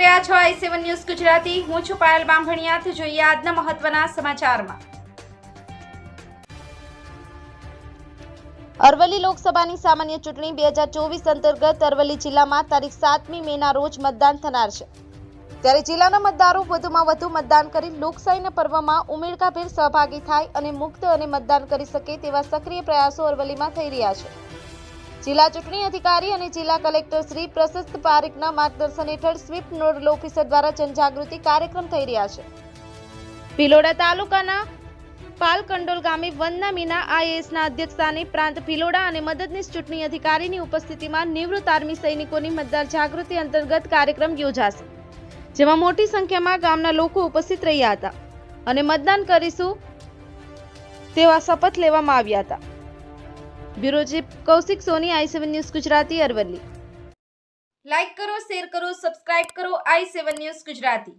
રહ્યા છો i7 news Gujarati. હું છું પાયલ બામભણિયા। જોઈએ આજના મહત્વના સમાચારમાં। અરવલ્લી લોકસભાની સામાન્ય ચૂંટણી 2024 અંતર્ગત અરવલ્લી જિલ્લામાં તારીખ 7મી મેના રોજ મતદાન થનાર છે। ત્યારે જિલ્લાના મતદારો વધુમાં વધુ મતદાન કરી લોકશાહીના પર્વમાં ઉમળકાભેર સહભાગી થાય અને મુક્ત અને મતદાન કરી શકે તેવા સક્રિય પ્રયાસો અરવલ્લીમાં થઈ રહ્યા છે। જિલ્લા ચૂંટણી અધિકારી અને જિલ્લા કલેક્ટર શ્રી પ્રશસ્ત પારીખના માર્ગદર્શન હેઠળ સ્વીપ નોડલ ઓફિસર દ્વારા જનજાગૃતિ કાર્યક્રમ થઈ રહ્યા છે। ભિલોડા તાલુકાના પાલકંડોલ ગામે વંદના મીના આઈએએસના અધ્યક્ષસ્થાને પ્રાંત ભિલોડા અને મદદનીશ ચૂંટણી અધિકારીની ઉપસ્થિતિમાં નિવૃત્ત આર્મી સૈનિકોની મતદાર જાગૃતિ અંતર્ગત કાર્યક્રમ યોજાશે, જેમાં મોટી સંખ્યામાં ગામના લોકો ઉપસ્થિત રહ્યા હતા અને મતદાન કરીશું તેવા શપથ લેવામાં આવ્યા હતા। બ્યુરો ચીફ કૌશિક સોની, i7 news Gujarati, Aravalli. Like કરો, શેર કરો, સબસ્ક્રાઇબ કરો i7 ન્યૂઝ ગુજરાતી।